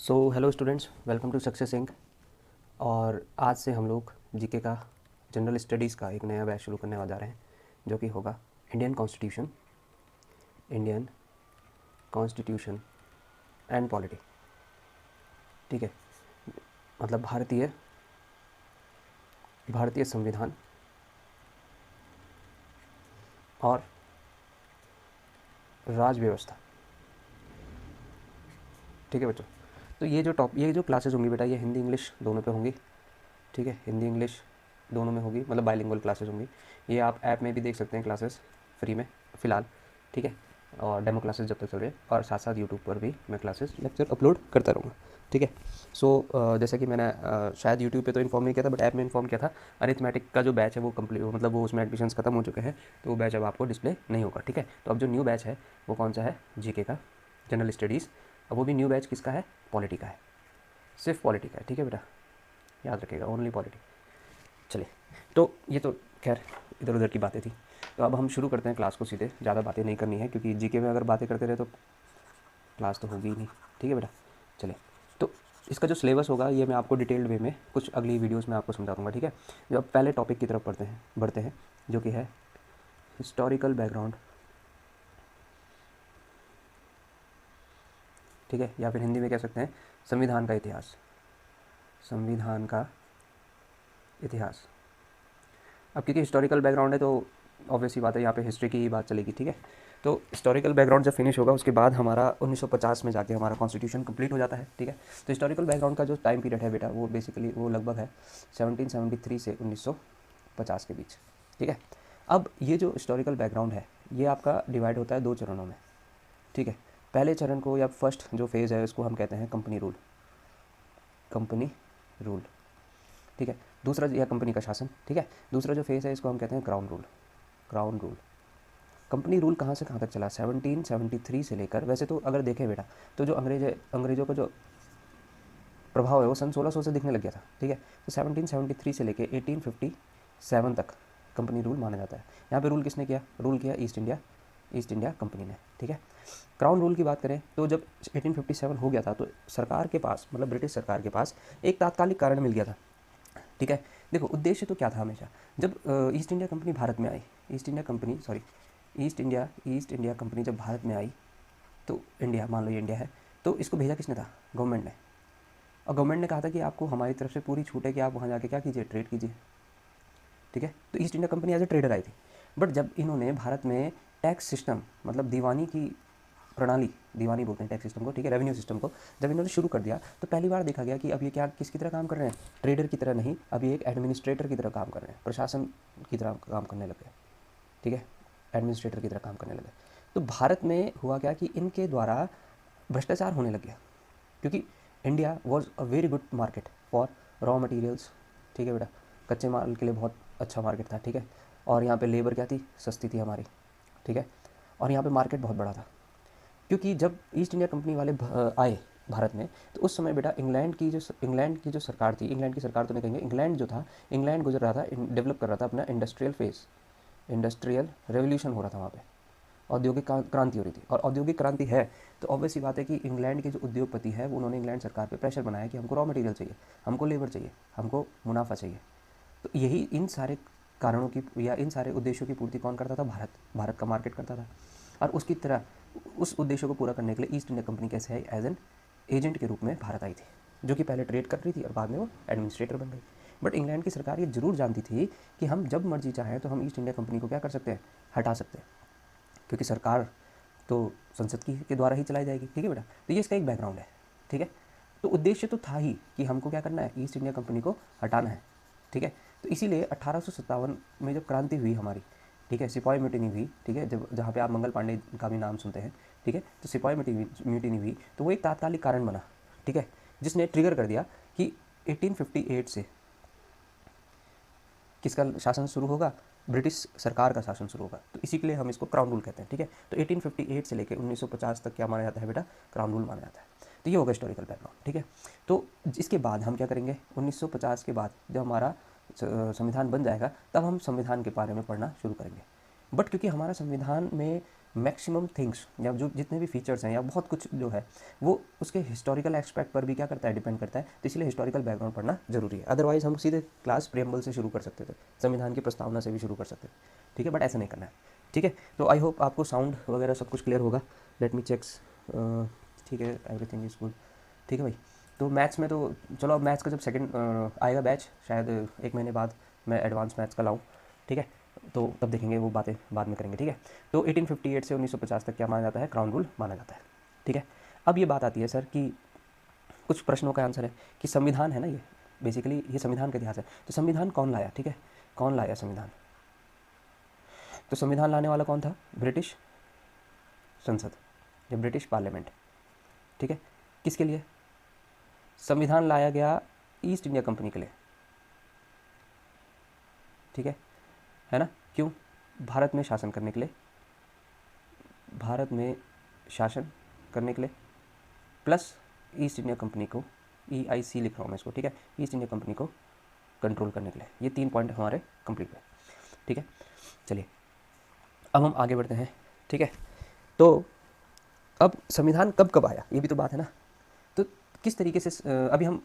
So hello students, welcome to Success Inc. और आज से हम लोग जीके का जनरल स्टडीज़ का एक नया बैच शुरू करने जा रहे हैं, जो कि होगा इंडियन कॉन्स्टिट्यूशन एंड पॉलिटी। ठीक है, मतलब भारतीय संविधान और राज व्यवस्था। ठीक है बच्चों, तो ये जो क्लासेस होंगी बेटा, ये हिंदी इंग्लिश दोनों पे होंगी। ठीक है, हिंदी इंग्लिश दोनों में होगी, मतलब बाइलिंगुअल क्लासेस होंगी। ये आप ऐप में भी देख सकते हैं क्लासेस फ्री में फ़िलहाल। ठीक है, और डेमो क्लासेस जब तक चल रहे हैं, और साथ साथ यूट्यूब पर भी मैं क्लासेस लेक्चर अपलोड करता रहूँगा। ठीक है, सो जैसे कि मैंने शायद यूट्यूब पे तो इन्फॉर्म नहीं किया था, बट ऐप में इन्फॉर्म किया था। अरिथमेटिक का जो बैच है वो कंप्लीट, मतलब वो उसमें एडमिशन्स खत्म हो चुके हैं, तो वो बैच अब आपको डिस्प्ले नहीं होगा। ठीक है, तो अब जो न्यू बैच है वो कौन सा है? जीके का, जनरल स्टडीज़। अब वो भी न्यू बैच किसका है? पॉलिटी का है, सिर्फ पॉलिटी का है। ठीक है बेटा, याद रखिएगा, ओनली पॉलिटी। चलिए, तो ये तो खैर इधर उधर की बातें थी। तो अब हम शुरू करते हैं क्लास को सीधे। ज़्यादा बातें नहीं करनी है, क्योंकि जीके में अगर बातें करते रहे तो क्लास तो होगी ही नहीं। ठीक है बेटा, चलिए। तो इसका जो सिलेबस होगा ये मैं आपको डिटेल्ड वे में कुछ अगली वीडियोस में आपको समझा दूँगा। ठीक है, जो अब पहले टॉपिक की तरफ बढ़ते हैं, जो कि है हिस्टोरिकल बैकग्राउंड। ठीक है, या फिर हिंदी में कह सकते हैं संविधान का इतिहास। संविधान का इतिहास। अब क्योंकि हिस्टोरिकल बैकग्राउंड है तो ऑब्वियसली बात है, यहाँ पे हिस्ट्री की ही बात चलेगी। ठीक है, तो हिस्टोरिकल बैकग्राउंड जब फिनिश होगा उसके बाद हमारा 1950 में जाके हमारा कॉन्स्टिट्यूशन कंप्लीट हो जाता है। ठीक है, तो हिस्टोरिकल बैकग्राउंड का जो टाइम पीरियड है बेटा, वो बेसिकली वो लगभग है 1773 से 1950 के बीच। ठीक है, अब ये जो हिस्टोरिकल बैकग्राउंड है ये आपका डिवाइड होता है दो चरणों में। ठीक है, पहले चरण को या फर्स्ट जो फेज़ है उसको हम कहते हैं कंपनी रूल। Company rule. ठीक है, दूसरा या कंपनी का शासन। ठीक है, दूसरा जो फेज़ है इसको हम कहते हैं crown rule. Crown rule. Company rule कहाँ से कहाँ तक चला? 1773 से लेकर, वैसे तो अगर देखें बेटा, तो जो अंग्रेज़ों का जो प्रभाव है वो सन 1600 से दिखने लग गया था। ठीक है, तो 1773 से लेकर 1857 तक कंपनी रूल माना जाता है। यहाँ पे रूल किसने किया? रूल किया ईस्ट इंडिया कंपनी ने। ठीक है, क्राउन रूल की बात करें तो जब 1857 हो गया था तो सरकार के पास, मतलब ब्रिटिश सरकार के पास एक तात्कालिक कारण मिल गया था। ठीक है, देखो उद्देश्य तो क्या था हमेशा, जब ईस्ट इंडिया कंपनी भारत में आई, ईस्ट इंडिया कंपनी जब भारत में आई, तो इंडिया, मान लो ये इंडिया है, तो इसको भेजा किसने था? गवर्नमेंट ने। और गवर्नमेंट ने कहा था कि आपको हमारी तरफ से पूरी छूट है कि आप वहाँ जाके क्या कीजिए? ट्रेड कीजिए। ठीक है, तो East India Company as a trader आई थी। बट जब इन्होंने भारत में टैक्स सिस्टम, मतलब दीवानी की प्रणाली, दीवानी बोलते हैं टैक्स सिस्टम को, ठीक है, रेवेन्यू सिस्टम को, जब इन्होंने शुरू कर दिया तो पहली बार देखा गया कि अब ये क्या किसकी तरह काम कर रहे हैं? ट्रेडर की तरह नहीं, अब ये एक एडमिनिस्ट्रेटर की तरह काम कर रहे हैं, प्रशासन की तरह काम करने लगे। ठीक है, एडमिनिस्ट्रेटर की तरह काम करने लगे। तो भारत में हुआ क्या कि इनके द्वारा भ्रष्टाचार होने लग गया, क्योंकि India was a very good market for raw materials. ठीक है बेटा, कच्चे माल के लिए बहुत अच्छा मार्केट था। ठीक है, और यहाँ पे लेबर क्या थी? सस्ती थी हमारी। ठीक है, और यहाँ पे मार्केट बहुत बड़ा था, क्योंकि जब ईस्ट इंडिया कंपनी वाले आए भारत में, तो उस समय बेटा इंग्लैंड की जो सरकार थी, इंग्लैंड की सरकार तो नहीं कहेंगे, इंग्लैंड जो था, इंग्लैंड गुजर रहा था, डेवलप कर रहा था अपना इंडस्ट्रियल फेज, इंडस्ट्रियल रेवोल्यूशन हो रहा था वहाँ पे, औद्योगिक क्रांति हो रही थी। और औद्योगिक क्रांति है तो ऑब्वियस सी बात है कि इंग्लैंड के जो उद्योगपति है वो, उन्होंने इंग्लैंड सरकार पे प्रेशर बनाया कि हमको रॉ मटेरियल चाहिए, हमको लेबर चाहिए, हमको मुनाफा चाहिए। तो यही इन सारे कारणों की या इन सारे उद्देश्यों की पूर्ति कौन करता था? भारत का मार्केट करता था। और उसकी तरह उस उद्देश्य को पूरा करने के लिए ईस्ट इंडिया कंपनी कैसे आई? एज एन एजेंट के रूप में भारत आई थी, जो कि पहले ट्रेड कर रही थी और बाद में वो एडमिनिस्ट्रेटर बन गई। बट इंग्लैंड की सरकार ये जरूर जानती थी कि हम जब मर्जी चाहें तो हम ईस्ट इंडिया कंपनी को क्या कर सकते हैं? हटा सकते हैं, क्योंकि सरकार तो संसद की के द्वारा ही चलाई जाएगी। ठीक है बेटा, तो ये इसका एक बैकग्राउंड है। ठीक है, तो उद्देश्य तो था ही कि हमको क्या करना है? ईस्ट इंडिया कंपनी को हटाना है। ठीक है, तो इसीलिए 1857 में जब क्रांति हुई हमारी, ठीक है, सिपाही म्यूटिनी हुई, ठीक है, जब जहाँ पे आप मंगल पांडे का भी नाम सुनते हैं, ठीक है, तो सिपाही म्यूटिनी हुई, तो वो एक तात्कालिक कारण बना। ठीक है, जिसने ट्रिगर कर दिया कि 1858 से किसका शासन शुरू होगा? ब्रिटिश सरकार का शासन शुरू होगा। तो इसी के लिए हम इसको क्राउन रूल कहते हैं। ठीक है, तो 1858 से लेकर 1950 तक क्या माना जाता है बेटा? क्राउन रूल माना जाता है। तो ये होगा हिस्टोरिकल बैकग्राउंड। ठीक है, तो इसके बाद हम क्या करेंगे? 1950 के बाद जब हमारा संविधान बन जाएगा, तब हम संविधान के बारे में पढ़ना शुरू करेंगे। बट क्योंकि हमारा संविधान में मैक्सिमम थिंग्स या जो जितने भी फीचर्स हैं या बहुत कुछ जो है वो उसके हिस्टोरिकल एस्पेक्ट पर भी क्या करता है, डिपेंड करता है। तो इसलिए हिस्टोरिकल बैकग्राउंड पढ़ना जरूरी है। अदरवाइज हम सीधे क्लास प्रेम्बल से शुरू कर सकते थे, संविधान की प्रस्तावना से भी शुरू कर सकते थे, ठीक है, बट ऐसा नहीं करना है, ठीक है। तो आई होप आपको साउंड वगैरह सब कुछ क्लियर होगा। लेट मी चेक्स, ठीक है, एवरीथिंग इज़ गुड, ठीक है भाई। तो मैथ्स में तो चलो, अब मैथ्स का जब सेकंड आएगा बैच, शायद 1 महीने बाद मैं एडवांस मैथ्स का लाऊँ, ठीक है, तो तब देखेंगे, वो बातें बाद में करेंगे, ठीक है। तो 1858 से 1950 तक क्या माना जाता है, क्राउन रूल माना जाता है, ठीक है। अब ये बात आती है सर कि कुछ प्रश्नों का आंसर है कि संविधान है ना, ये बेसिकली ये संविधान का इतिहास है। तो संविधान कौन लाया, ठीक है, कौन लाया संविधान? तो संविधान लाने वाला कौन था? ब्रिटिश संसद या ब्रिटिश पार्लियामेंट, ठीक है। किसके लिए संविधान लाया गया? ईस्ट इंडिया कंपनी के लिए, ठीक है ना। क्यों? भारत में शासन करने के लिए, भारत में शासन करने के लिए, प्लस ईस्ट इंडिया कंपनी को, EIC लिख रहा हूँ मैं इसको, ठीक है, ईस्ट इंडिया कंपनी को कंट्रोल करने के लिए। ये 3 पॉइंट हमारे कंप्लीट हुए, ठीक है। चलिए अब हम आगे बढ़ते हैं, ठीक है। तो अब संविधान कब कब आया, ये भी तो बात है ना। तो किस तरीके से अभी हम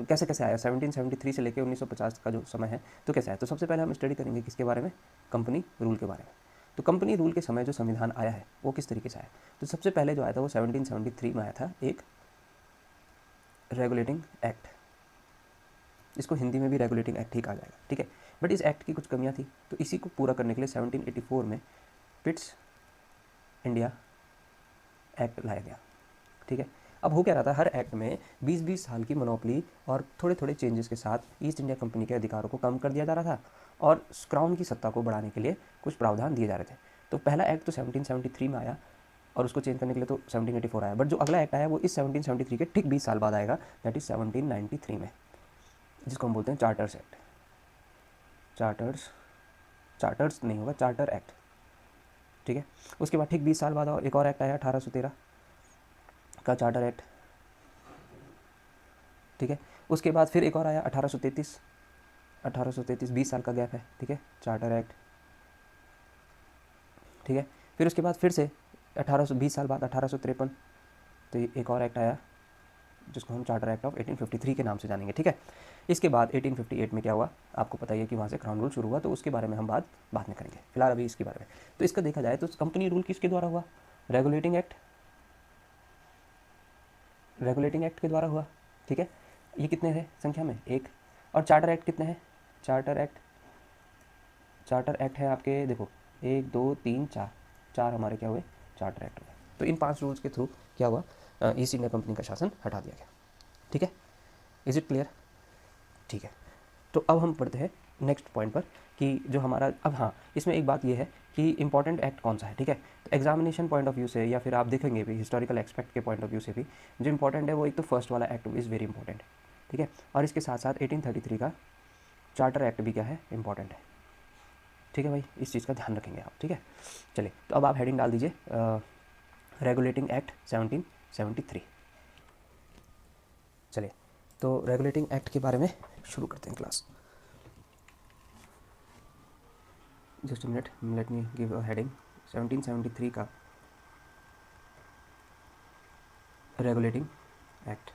कैसे कैसे आया 1773 से लेकर 1950 का जो समय है, तो कैसे आया? तो सबसे पहले हम स्टडी करेंगे किसके बारे में, कंपनी रूल के बारे में। तो कंपनी रूल के समय जो संविधान आया है वो किस तरीके से आया? तो सबसे पहले जो आया था वो 1773 में आया था, एक रेगुलेटिंग एक्ट। इसको हिंदी में भी रेगुलेटिंग एक्ट ही कहा जाएगा, ठीक है। बट इस एक्ट की कुछ कमियां थी, तो इसी को पूरा करने के लिए 1784 में पिट्स इंडिया एक्ट लाया गया, ठीक है। अब हो क्या रहा था, हर एक्ट में 20-20 साल की मोनोपली और थोड़े थोड़े चेंजेस के साथ ईस्ट इंडिया कंपनी के अधिकारों को कम कर दिया जा रहा था और क्राउन की सत्ता को बढ़ाने के लिए कुछ प्रावधान दिए जा रहे थे। तो पहला एक्ट तो 1773 में आया और उसको चेंज करने के लिए तो 1784 आया। बट जो अगला एक्ट आया वो इस 1773 के ठीक 20 साल बाद आएगा, दैट इज 1793 में, जिसको हम बोलते हैं चार्टर्स एक्ट। चार्टर्स नहीं होगा, चार्टर एक्ट, ठीक है। उसके बाद ठीक 20 साल बाद और एक और एक्ट आया 1813 का, चार्टर एक्ट, ठीक है। उसके बाद फिर एक और आया 1833, 20 साल का गैप है, ठीक है, चार्टर एक्ट, ठीक है। फिर उसके बाद फिर से 20 साल बाद 1853, तो एक और एक्ट आया जिसको हम चार्टर एक्ट ऑफ 1853 के नाम से जानेंगे, ठीक है। इसके बाद 1858 में क्या हुआ, आपको पता ही है कि वहाँ से क्राउन रूल शुरू हुआ, तो उसके बारे में हम बाद में करेंगे, फिलहाल अभी इसके बारे में। तो इसका देखा जाए तो कंपनी रूल किसके द्वारा हुआ? रेगुलेटिंग एक्ट के द्वारा हुआ, ठीक है। ये कितने थे संख्या में? 1। और चार्टर एक्ट कितने हैं? चार्टर एक्ट है आपके, देखो 1 2 3 4 हमारे क्या हुए, चार्टर एक्ट हुए। तो इन 5 रूल्स के थ्रू क्या हुआ, ईस्ट इंडिया कंपनी का शासन हटा दिया गया, ठीक है। Is it clear? ठीक है। तो अब हम पढ़ते हैं नेक्स्ट पॉइंट पर कि जो हमारा, अब हाँ, इसमें एक बात ये है कि इंपॉर्टेंट एक्ट कौन सा है, ठीक है। तो एग्जामिनेशन पॉइंट ऑफ व्यू से या फिर आप देखेंगे भी हिस्टोरिकल एक्सपेक्ट के पॉइंट ऑफ व्यू से भी जो इंपॉर्टेंट है वो एक तो फर्स्ट वाला एक्ट इज़ वेरी इंपॉर्टेंट, ठीक है। और इसके साथ साथ 1833 का चार्टर एक्ट भी क्या है, इंपॉर्टेंट है, ठीक है भाई, इस चीज़ का ध्यान रखेंगे आप, ठीक है। चलिए तो अब आप हेडिंग डाल दीजिए रेगुलेटिंग एक्ट 1773। चलिए तो रेगुलेटिंग एक्ट के बारे में शुरू करते हैं class. Just minute, let me give a heading. 1773 का रेगुलेटिंग एक्ट,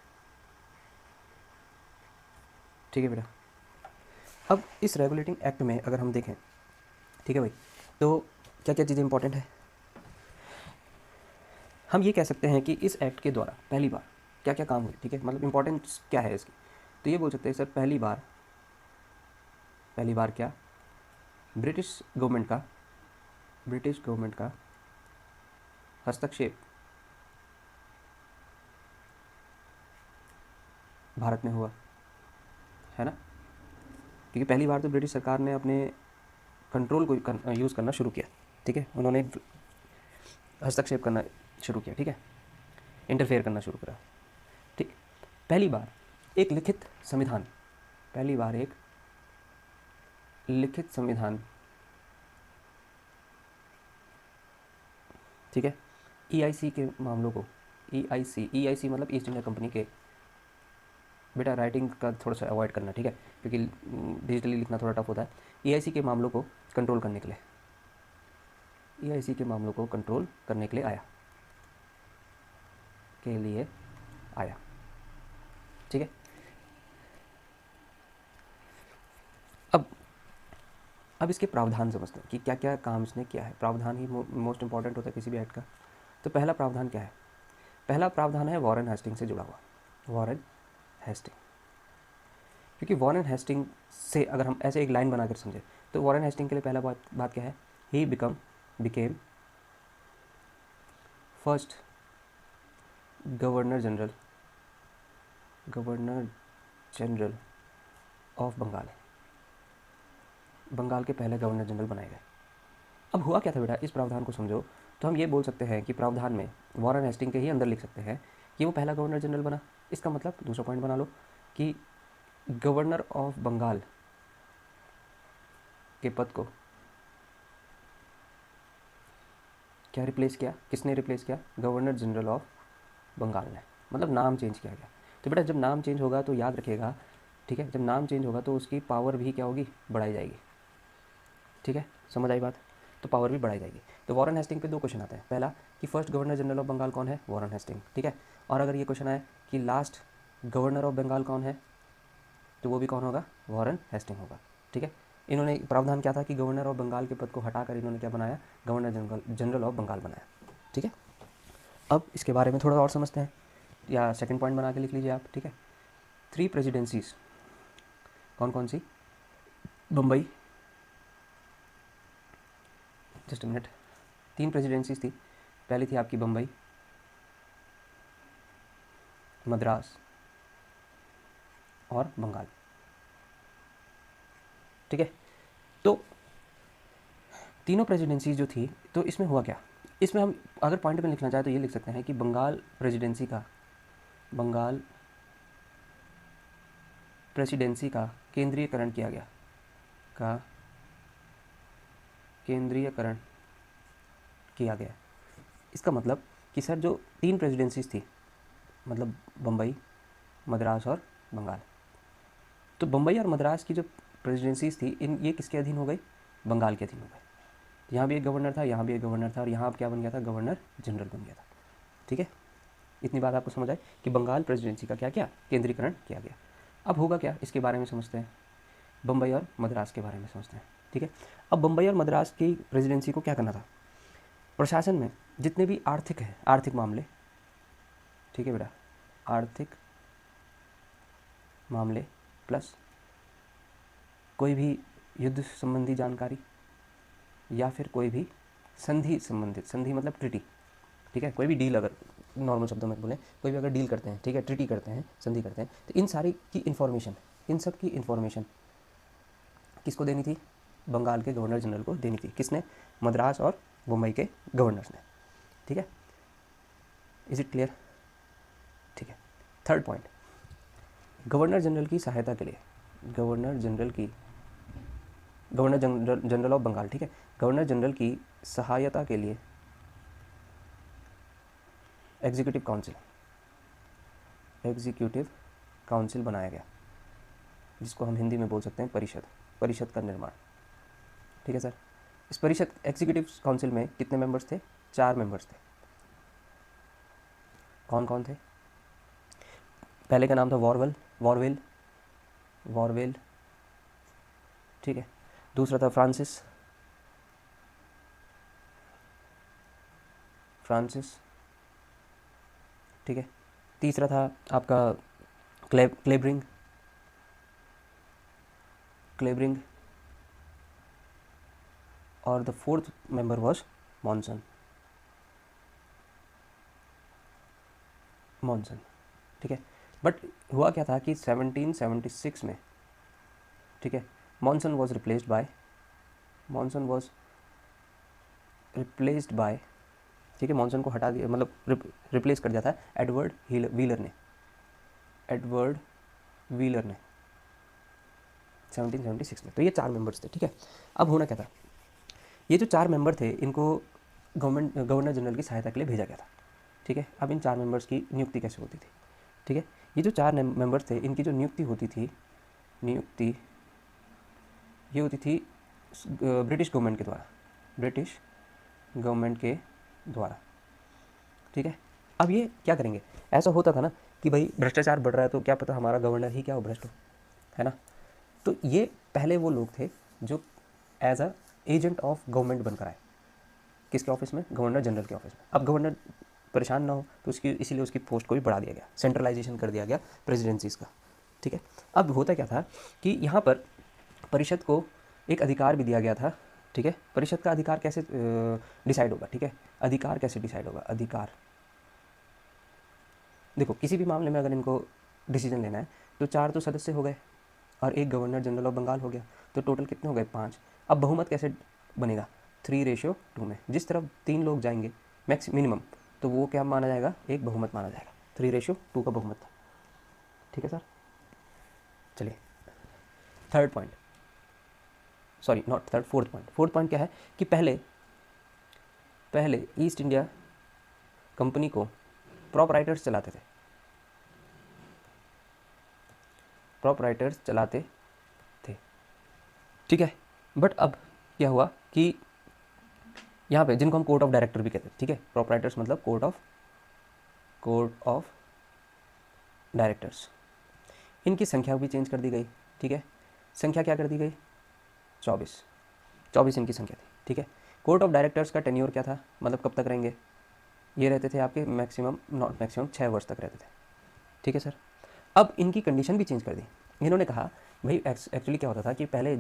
ठीक है बेटा। अब इस रेगुलेटिंग एक्ट में अगर हम देखें, ठीक है भाई, तो क्या क्या चीज़ें इंपॉर्टेंट है? हम ये कह सकते हैं कि इस एक्ट के द्वारा पहली बार क्या क्या काम हुए, ठीक है, मतलब इंपॉर्टेंस क्या है इसकी। तो ये बोल सकते हैं सर, पहली बार क्या, ब्रिटिश गवर्नमेंट का हस्तक्षेप भारत में हुआ, है ना। क्योंकि पहली बार तो ब्रिटिश सरकार ने अपने कंट्रोल को यूज़ करना शुरू किया, ठीक है, उन्होंने हस्तक्षेप करना शुरू किया, ठीक है, इंटरफेयर करना शुरू करा, ठीक। पहली बार एक लिखित संविधान, ठीक है, EIC के मामलों को, EIC मतलब ईस्ट इंडिया कंपनी के, बेटा राइटिंग का थोड़ा सा अवॉइड करना, ठीक है, क्योंकि डिजिटली लिखना थोड़ा टफ होता है। EIC के मामलों को कंट्रोल करने के लिए, EIC के मामलों को कंट्रोल करने के लिए आया। ठीक है। अब इसके प्रावधान समझते हैं कि क्या क्या काम इसने किया है। प्रावधान ही मोस्ट इंपॉर्टेंट होता है किसी भी एक्ट का। तो पहला प्रावधान क्या है? पहला प्रावधान है वॉरेन हेस्टिंग से जुड़ा हुआ, वॉरेन हेस्टिंग। क्योंकि वॉरेन हेस्टिंग से अगर हम ऐसे एक लाइन बनाकर समझे तो वॉरेन हेस्टिंग के लिए पहला बात क्या है? He became first governor general of Bengal. Bengal के पहले गवर्नर जनरल बनाए गए। अब हुआ क्या था बेटा, इस प्रावधान को समझो तो हम ये बोल सकते हैं कि प्रावधान में वॉरेन हेस्टिंग के ही अंदर लिख सकते हैं कि वो पहला गवर्नर जनरल बना। इसका मतलब दूसरा पॉइंट बना लो कि गवर्नर ऑफ बंगाल के पद को क्या रिप्लेस किया? किसने रिप्लेस किया? गवर्नर जनरल ऑफ बंगाल ने। मतलब नाम चेंज किया गया। तो बेटा जब नाम चेंज होगा तो याद रखिएगा, ठीक है, जब नाम चेंज होगा तो उसकी पावर भी क्या होगी? बढ़ाई जाएगी। ठीक है, समझ आई बात? तो पावर भी बढ़ाई जाएगी। तो वॉरेन हेस्टिंग पे दो क्वेश्चन आते हैं। पहला कि first governor general of Bengal कौन है? Warren Hasting. ठीक है। और अगर ये क्वेश्चन आए कि लास्ट गवर्नर ऑफ बंगाल कौन है, तो वो भी कौन होगा? वॉरेन हेस्टिंग होगा। ठीक है। इन्होंने प्रावधान क्या था कि गवर्नर ऑफ बंगाल के पद को हटाकर इन्होंने क्या बनाया? गवर्नर जनरल ऑफ बंगाल बनाया। ठीक है। अब इसके बारे में थोड़ा और समझते हैं, या सेकंड पॉइंट बना के लिख लीजिए आप। ठीक है। 3 प्रेसिडेंसीज कौन कौन सी? बम्बई, जस्ट मिनट, 3 प्रेसिडेंसीज थी। पहली थी आपकी बम्बई, मद्रास और बंगाल। ठीक है। तो तीनों प्रेसिडेंसी जो थी, तो इसमें हुआ क्या? इसमें हम अगर पॉइंट में लिखना चाहे तो ये लिख सकते हैं कि बंगाल प्रेसिडेंसी का केंद्रीयकरण किया गया, इसका मतलब कि सर जो 3 प्रेसिडेंसीज थी, मतलब बम्बई, मद्रास और बंगाल, तो बम्बई और मद्रास की जो प्रेसिडेंसीज थी ये किसके अधीन हो गई? बंगाल के अधीन हो गई। यहाँ भी एक गवर्नर था, यहाँ भी एक गवर्नर था, और यहाँ अब क्या बन गया था? गवर्नर जनरल बन गया था। ठीक है। इतनी बात आपको समझ आए कि बंगाल प्रेसिडेंसी का क्या क्या केंद्रीकरण किया गया। अब होगा क्या, इसके बारे में समझते हैं। बम्बई और मद्रास के बारे में समझते हैं। ठीक है। अब बम्बई और मद्रास की प्रेसिडेंसी को क्या करना था? प्रशासन में जितने भी आर्थिक मामले, ठीक है बेटा, आर्थिक मामले प्लस कोई भी युद्ध संबंधी जानकारी या फिर कोई भी संधि मतलब ट्रिटी, ठीक है, कोई भी डील, अगर नॉर्मल शब्दों में बोलें, कोई भी अगर डील करते हैं, ठीक है, ट्रिटी करते हैं, संधि करते हैं, तो इन सारी की इन्फॉर्मेशन, इन सब की इन्फॉर्मेशन किसको देनी थी? बंगाल के गवर्नर जनरल को देनी थी। किसने? मद्रास और मुंबई के गवर्नर्स ने। ठीक है। Is it clear? ठीक है। थर्ड पॉइंट, गवर्नर जनरल की सहायता के लिए, गवर्नर जनरल ऑफ बंगाल, ठीक है, गवर्नर जनरल की सहायता के लिए एग्जीक्यूटिव काउंसिल बनाया गया, जिसको हम हिंदी में बोल सकते हैं परिषद का निर्माण। ठीक है सर। इस परिषद एग्जीक्यूटिव काउंसिल में कितने मेंबर्स थे? 4 मेंबर्स थे। कौन कौन थे? पहले का नाम था वॉरवेल, ठीक है। दूसरा था फ्रांसिस, ठीक है। तीसरा था आपका क्लेबरिंग, और the fourth member was monsoon, ठीक है। बट हुआ क्या था कि 1776 में, ठीक है, मॉनसन वॉज रिप्लेस्ड बाय, ठीक है, मॉनसन को हटा दिया, मतलब रिप्लेस कर दिया था एडवर्ड व्हीलर ने 1776 में। तो ये 4 मेंबर्स थे। ठीक है। अब होना क्या था, ये जो 4 मेंबर थे इनको गवर्नर जनरल की सहायता के लिए भेजा गया था। ठीक है। अब इन 4 मेंबर्स की नियुक्ति कैसे होती थी? ठीक है। ये जो 4 मेंबर्स थे इनकी जो नियुक्ति होती थी ये होती थी ब्रिटिश गवर्नमेंट के द्वारा, ब्रिटिश गवर्नमेंट के द्वारा, ठीक है। अब ये क्या करेंगे, ऐसा होता था ना कि भाई भ्रष्टाचार बढ़ रहा है तो क्या पता हमारा गवर्नर ही क्या हो भ्रष्ट हो, है ना। तो ये पहले वो लोग थे जो as a agent of government बनकर आए, किसके ऑफिस में, गवर्नर जनरल के ऑफिस में। अब गवर्नर परेशान ना हो तो उसकी इसीलिए उसकी पोस्ट को भी बढ़ा दिया गया, सेंट्रलाइजेशन कर दिया गया प्रेसिडेंसीज का, ठीक है। अब होता क्या था कि यहाँ पर परिषद को एक अधिकार भी दिया गया था, ठीक है। परिषद का अधिकार कैसे डिसाइड होगा, ठीक है, अधिकार कैसे डिसाइड होगा, अधिकार देखो किसी भी मामले में अगर इनको डिसीजन लेना है तो 4 तो सदस्य हो गए और एक गवर्नर जनरल ऑफ बंगाल हो गया, तो टोटल कितने हो गए, 5। अब बहुमत कैसे बनेगा, 3:2 में, जिस तरफ 3 लोग जाएंगे मैक्स मिनिमम, तो वो क्या माना जाएगा, एक बहुमत माना जाएगा, 3:2 का बहुमत, ठीक है सर। चलिए third point, sorry not third, fourth point क्या है कि पहले ईस्ट इंडिया कंपनी को प्रोपराइटर्स चलाते थे, प्रोपराइटर्स चलाते थे, ठीक है। बट अब क्या हुआ कि यहाँ पे जिनको हम कोर्ट ऑफ डायरेक्टर भी कहते हैं, ठीक है, प्रोपराइटर्स मतलब कोर्ट ऑफ डायरेक्टर्स, इनकी संख्या भी चेंज कर दी गई, ठीक है। संख्या क्या कर दी गई, 24 इनकी संख्या थी, ठीक है। कोर्ट ऑफ डायरेक्टर्स का टेन्योर क्या था, मतलब कब तक रहेंगे, ये रहते थे आपके मैक्सिमम, नॉट मैक्सिमम, 6 वर्ष तक रहते थे, ठीक है सर। अब इनकी कंडीशन भी चेंज कर दी, इन्होंने कहा भाई एक्चुअली क्या होता था कि पहले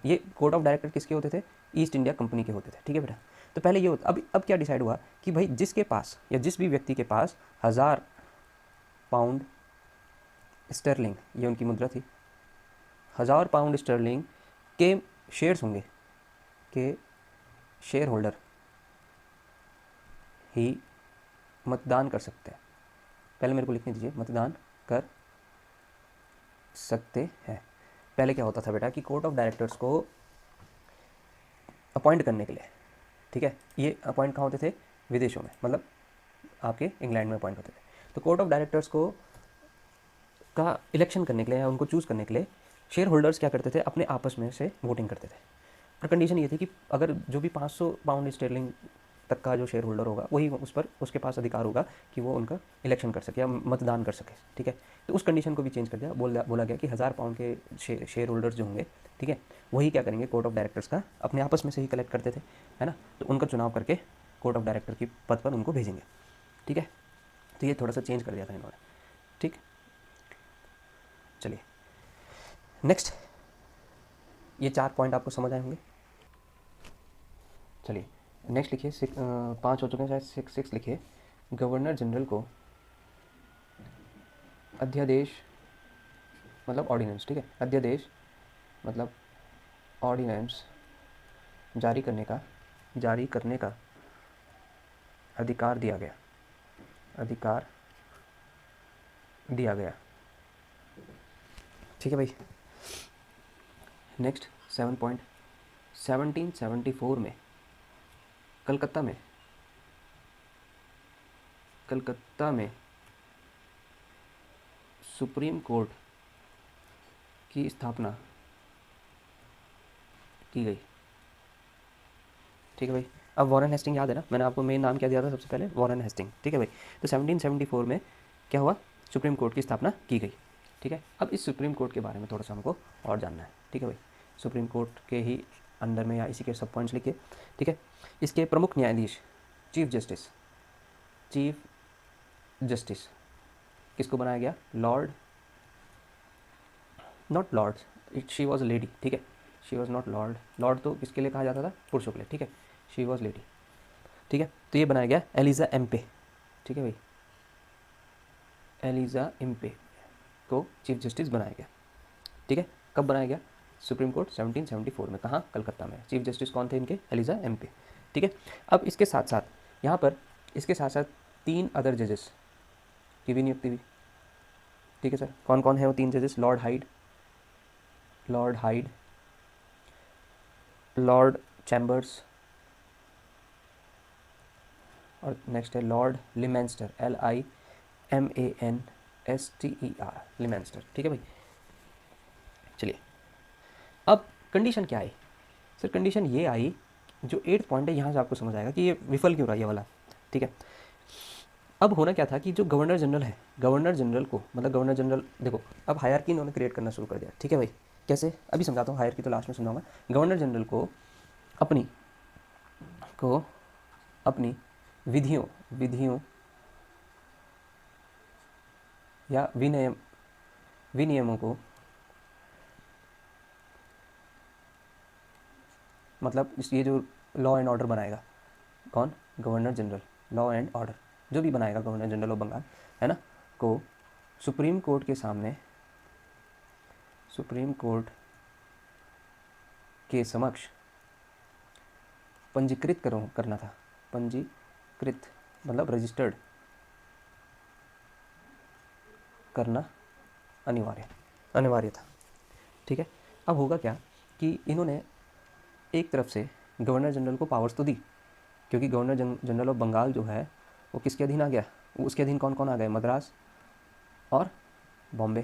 ये कोर्ट ऑफ डायरेक्टर किसके होते थे, ईस्ट इंडिया कंपनी के होते थे, ठीक है बेटा। तो पहले ये होता, अब क्या डिसाइड हुआ कि भाई जिसके पास या जिस भी व्यक्ति के पास 1000 पाउंड स्टर्लिंग, ये उनकी मुद्रा थी, 1000 पाउंड स्टर्लिंग के शेयर्स होंगे, के शेयर होल्डर ही मतदान कर सकते हैं, पहले मेरे को लिखने दीजिए, मतदान कर सकते हैं। पहले क्या होता था बेटा कि कोर्ट ऑफ डायरेक्टर्स को अपॉइंट करने के लिए, ठीक है, ये अपॉइंट कहाँ होते थे, विदेशों में, मतलब आपके इंग्लैंड में अपॉइंट होते थे। तो कोर्ट ऑफ डायरेक्टर्स को का इलेक्शन करने के लिए या उनको चूज़ करने के लिए शेयर होल्डर्स क्या करते थे, अपने आपस में से वोटिंग करते थे। और कंडीशन ये थी कि अगर जो भी 500 पाउंड स्टर्लिंग तक का जो शेयर होल्डर होगा वही उस पर उसके पास अधिकार होगा कि वो उनका इलेक्शन कर सके या मतदान कर सके, ठीक है। तो उस कंडीशन को भी चेंज कर दिया, बोला गया कि 1000 पाउंड के शेयर होल्डर्स जो होंगे, ठीक है, वही क्या करेंगे, कोर्ट ऑफ डायरेक्टर्स का अपने आपस में से ही कलेक्ट करते थे, है ना। तो उनका चुनाव करके कोर्ट ऑफ डायरेक्टर की पद पर उनको भेजेंगे, ठीक है। तो ये थोड़ा सा चेंज कर दिया था इन्होंने, ठीक। चलिए नेक्स्ट, ये 4 पॉइंट आपको समझ आए होंगे। चलिए नेक्स्ट लिखिए, 5 हो चुके हैं शायद, 6 लिखिए, गवर्नर जनरल को अध्यादेश मतलब ऑर्डिनेंस, ठीक है, अध्यादेश मतलब ऑर्डिनेंस जारी करने का अधिकार दिया गया, ठीक है भाई। नेक्स्ट 7 पॉइंट, 1774 में कलकत्ता में सुप्रीम कोर्ट की स्थापना की गई, ठीक है भाई। अब वॉरेन हेस्टिंग याद है ना, मैंने आपको मेन नाम क्या दिया था सबसे पहले, वॉरेन हेस्टिंग, ठीक है भाई। तो 1774 में क्या हुआ, सुप्रीम कोर्ट की स्थापना की गई, ठीक है। अब इस सुप्रीम कोर्ट के बारे में थोड़ा सा हमको और जानना है, ठीक है भाई। सुप्रीम कोर्ट के ही अंडर में या इसी के सब पॉइंट्स लिखिए, ठीक है। इसके प्रमुख न्यायाधीश, चीफ जस्टिस किसको बनाया गया, not Lord, she was lady, ठीक है, शी वॉज नॉट लॉर्ड तो किसके लिए कहा जाता था, पुरुषों के लिए, ठीक है, शी वॉज लेडी, ठीक है। तो ये बनाया गया एलिजा एम्पे, ठीक है भाई, एलिजा एम्पे को चीफ जस्टिस बनाया गया, ठीक है। कब बनाया गया, सुप्रीम कोर्ट 1774 में, कहाँ, कलकत्ता में। चीफ जस्टिस कौन थे इनके, एलिजा एम्पे, ठीक है। अब इसके साथ साथ यहाँ पर 3 अदर जजेस की भी नियुक्ति हुई, ठीक है सर। कौन कौन है वो 3 जजेस, लॉर्ड हाइड, लॉर्ड चैम्बर्स और नेक्स्ट है लॉर्ड लिमेंस्टर, LIMANSTER, लिमेंस्टर, ठीक है भाई। चलिए अब कंडीशन क्या आई सर, कंडीशन ये आई जो 8th पॉइंट है यहाँ से आपको समझ आएगा कि ये विफल क्यों रहा ये वाला, ठीक है। अब होना क्या था कि जो गवर्नर जनरल है, गवर्नर जनरल को मतलब गवर्नर जनरल देखो अब हायरार्की इन्होंने क्रिएट करना शुरू कर दिया, ठीक है भाई। कैसे अभी समझाता हूँ, हायरार्की तो लास्ट में समझाऊंगा। गवर्नर जनरल को अपनी विधियों या विनियमों को मतलब ये जो लॉ एंड ऑर्डर बनाएगा, कौन? Governor general. Law and order जो भी बनाएगा गवर्नर जनरल ऑफ बंगाल, है ना, को सुप्रीम कोर्ट के सामने, सुप्रीम कोर्ट के समक्ष पंजीकृत करना था। पंजीकृत मतलब रजिस्टर्ड करना अनिवार्य था, ठीक है। अब होगा क्या कि इन्होंने एक तरफ से गवर्नर जनरल को पावर्स तो दी, क्योंकि गवर्नर जनरल ऑफ बंगाल जो है वो किसके अधीन आ गया, उसके अधीन कौन कौन आ गए? मद्रास और बॉम्बे,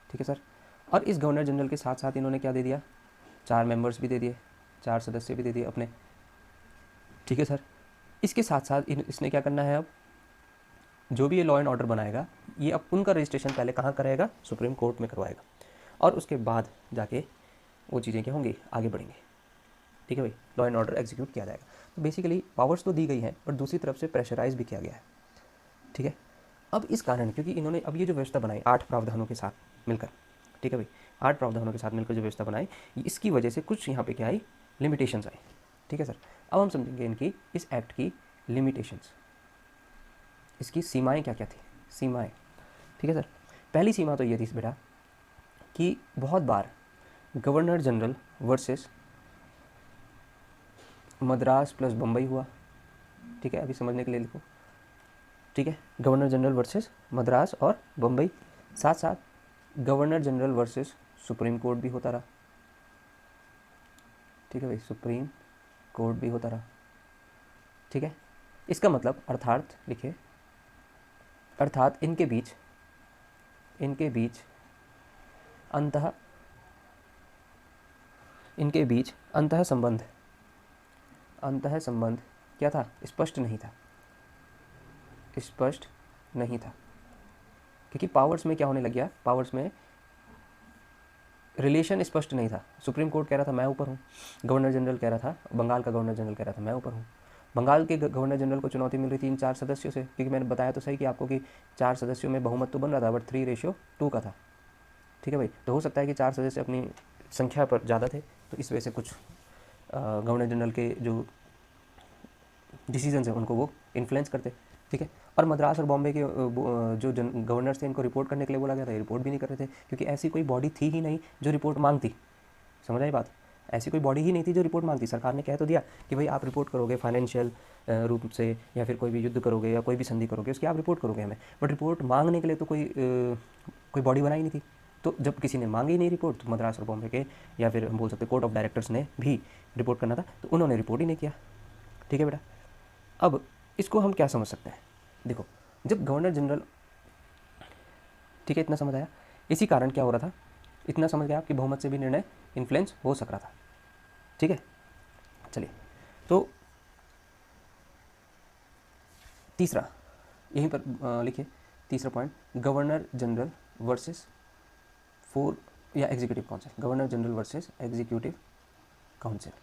ठीक है सर। और इस गवर्नर जनरल के साथ साथ इन्होंने क्या दे दिया? 4 मेंबर्स भी दे दिए, 4 सदस्य भी दे दिए अपने, ठीक है सर। इसके साथ साथ इसने क्या करना है, अब जो भी ये लॉ एंड ऑर्डर बनाएगा ये अब उनका रजिस्ट्रेशन पहले कहाँ कराएगा? सुप्रीम कोर्ट में करवाएगा, और उसके बाद जाके वो चीज़ें क्या होंगी? आगे बढ़ेंगे, ठीक है भाई। लॉ एंड ऑर्डर एग्जीक्यूट किया जाएगा। तो बेसिकली पावर्स तो दी गई हैं और दूसरी तरफ से प्रेशराइज भी किया गया है, ठीक है। अब इस कारण क्योंकि इन्होंने अब ये जो व्यवस्था बनाई 8 प्रावधानों के साथ मिलकर, ठीक है भाई, 8 प्रावधानों के साथ मिलकर जो व्यवस्था बनाई, इसकी वजह से कुछ यहाँ पे क्या आई? लिमिटेशंस आई, ठीक है सर। अब हम समझेंगे इनकी इस एक्ट की लिमिटेशंस, इसकी सीमाएं क्या क्या थी, सीमाएं, ठीक है सर। पहली सीमा तो ये थी बेटा कि बहुत बार governor general versus Madras plus Bombay हुआ, ठीक है, अभी समझने के लिए लिखो, ठीक है। गवर्नर जनरल वर्सेस मद्रास और बम्बई, साथ साथ governor general versus supreme court भी होता रहा, ठीक है भाई, सुप्रीम कोर्ट भी होता रहा, ठीक है। इसका मतलब अर्थात लिखे, अर्थात इनके बीच अंतः संबंध क्या था? स्पष्ट नहीं था, क्योंकि पावर्स में क्या होने लग गया? पावर्स में रिलेशन स्पष्ट नहीं था। सुप्रीम कोर्ट कह रहा था मैं ऊपर हूँ, गवर्नर जनरल कह रहा था, बंगाल का गवर्नर जनरल कह रहा था मैं ऊपर हूँ। बंगाल के गवर्नर जनरल को चुनौती मिल रही थी इन 4 सदस्यों से, क्योंकि मैंने बताया तो सही कि आपको कि 4 सदस्यों में बहुमत तो बन रहा था, बट 3:2 का था, ठीक है भाई। तो हो सकता है कि 4 सदस्य अपनी संख्या पर ज़्यादा थे, तो इस वजह से कुछ गवर्नर जनरल के जो डिसीजंस हैं उनको वो इन्फ्लुएंस करते, ठीक है। और मद्रास और बॉम्बे के जो गवर्नर्स थे इनको रिपोर्ट करने के लिए बोला गया था, ये रिपोर्ट भी नहीं कर रहे थे, क्योंकि ऐसी कोई बॉडी थी ही नहीं जो रिपोर्ट मांगती, समझ आई बात? ऐसी कोई बॉडी ही नहीं थी जो रिपोर्ट मांगती। सरकार ने कह तो दिया कि भाई आप रिपोर्ट करोगे फाइनेंशियल रूप से, या फिर कोई भी युद्ध करोगे या कोई भी संधि करोगे उसकी आप रिपोर्ट करोगे हमें, बट रिपोर्ट मांगने के लिए तो कोई बॉडी बनाई नहीं थी। तो जब किसी ने मांगी नहीं रिपोर्ट, तो मद्रास और बॉम्बे के या फिर हम बोल सकते कोर्ट ऑफ डायरेक्टर्स ने भी रिपोर्ट करना था, तो उन्होंने रिपोर्ट ही नहीं किया, ठीक है बेटा। अब इसको हम क्या समझ सकते हैं? देखो, जब गवर्नर जनरल, ठीक है, इतना समझ आया। इसी कारण क्या हो रहा था, इतना समझ गया आपकी बहुमत से भी निर्णय इन्फ्लुएंस हो सक रहा था, ठीक है। चलिए, तो तीसरा यहीं पर लिखिए, तीसरा पॉइंट, गवर्नर जनरल वर्सेस या executive council, governor general versus executive council,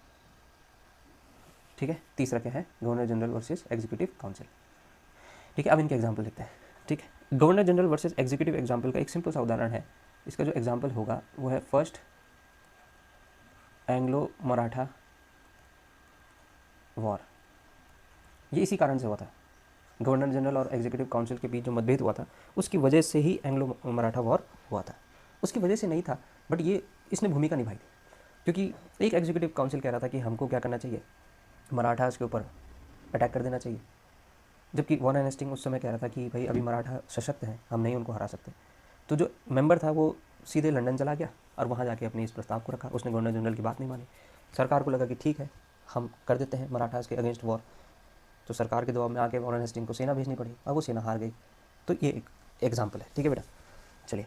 ठीक है। तीसरा क्या है? Governor general versus executive council, ठीक है। अब इनके एग्जाम्पल लिखते हैं, ठीक है। Governor general versus executive example का एक सिंपल सा उदाहरण है, इसका जो एग्जाम्पल होगा वो है फर्स्ट एंग्लो मराठा वॉर। ये इसी कारण से हुआ था, गवर्नर जनरल और एग्जीक्यूटिव काउंसिल के बीच जो मतभेद हुआ था उसकी वजह से ही एंग्लो मराठा वॉर हुआ था। उसकी वजह से नहीं था, बट ये इसने भूमिका निभाई थी, क्योंकि एक एग्जीक्यूटिव काउंसिल कह रहा था कि हमको क्या करना चाहिए, मराठास के ऊपर अटैक कर देना चाहिए, जबकि वॉन हेस्टिंग उस समय कह रहा था कि भाई अभी मराठा सशक्त हैं, हम नहीं उनको हरा सकते। तो जो मेंबर था वो सीधे लंदन चला गया और वहाँ जाके अपने इस प्रस्ताव को रखा, उसने गवर्नर जनरल की बात नहीं मानी। सरकार को लगा कि ठीक है हम कर देते हैं मराठास के अगेंस्ट वॉर, तो सरकार के दबाव में आके वॉन हेस्टिंग को सेना भेजनी पड़ी और वो सेना हार गई। तो ये एक एग्जाम्पल है, ठीक है बेटा। चलिए,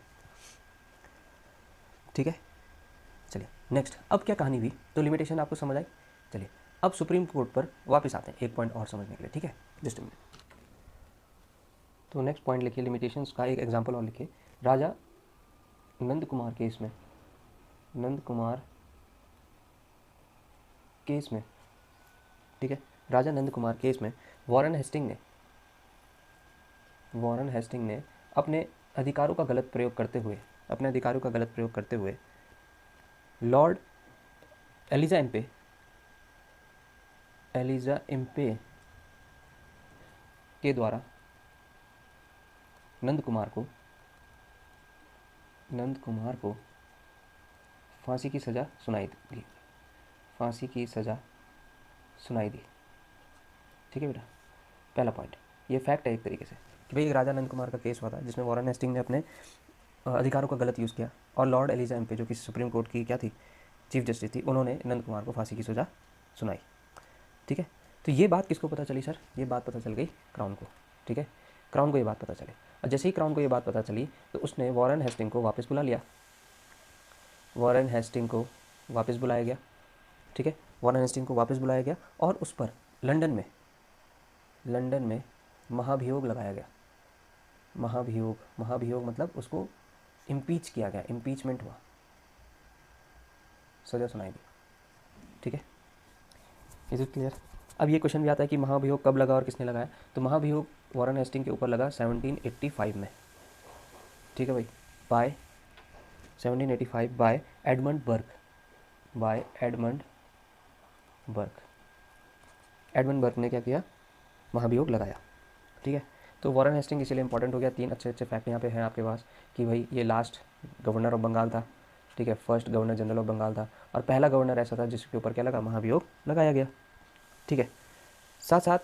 ठीक है, चलिए। नेक्स्ट, अब क्या कहानी हुई, तो लिमिटेशन आपको समझ आई। चलिए अब सुप्रीम कोर्ट पर वापस आते हैं एक पॉइंट और समझने के लिए, ठीक है, जस्ट मिनट। तो नेक्स्ट पॉइंट लिखिए लिमिटेशंस का, एक एग्जांपल और लिखिए। राजा नंद कुमार केस में, नंद कुमार केस में, ठीक है, राजा नंद कुमार केस में वॉरेन हेस्टिंग ने अपने अधिकारों का गलत प्रयोग करते हुए, लॉर्ड एलिजा इम्पे के द्वारा नंद कुमार को फांसी की सज़ा सुनाई दी। ठीक है बेटा, पहला पॉइंट ये फैक्ट है एक तरीके से कि भाई एक राजा नंद कुमार का केस हुआ था जिसमें वॉरेन हेस्टिंग ने अपने अधिकारों का गलत यूज़ किया, और लॉर्ड एलिजा एम्पे जो कि सुप्रीम कोर्ट की क्या थी, चीफ जस्टिस थी, उन्होंने नंद कुमार को फांसी की सज़ा सुनाई। ठीक है, तो ये बात किसको पता चली सर, ये बात पता चल गई क्राउन को। ठीक है, क्राउन को ये बात पता चली, और जैसे ही क्राउन को ये बात पता चली तो उसने वॉरेन हेस्टिंग को वापस बुला लिया, वॉरेन हेस्टिंग को वापस बुलाया गया। ठीक है, वॉरेन हेस्टिंग को वापस बुलाया गया और उस पर लंदन में महाभियोग लगाया गया। महाभियोग मतलब उसको इम्पीच किया गया, इम्पीचमेंट हुआ, सज़ा सुनाई दी। ठीक है, इज इट क्लियर। अब ये क्वेश्चन भी आता है कि महाभियोग कब लगा और किसने लगाया, तो महाभियोग वॉरेन हेस्टिंग के ऊपर लगा 1785 में। ठीक है भाई, बाय 1785 बाय एडमंड बर्ग ने क्या किया, महाभियोग लगाया। ठीक है, तो वॉरेन हेस्टिंग इसलिए इंपॉर्टेंट हो गया। 3 अच्छे फैक्ट यहाँ पे हैं आपके पास कि भाई ये लास्ट गवर्नर ऑफ बंगाल था। ठीक है, first governor general of Bengal था और पहला गवर्नर ऐसा था जिसके ऊपर क्या लगा, महाभियोग लगाया गया। ठीक है, साथ साथ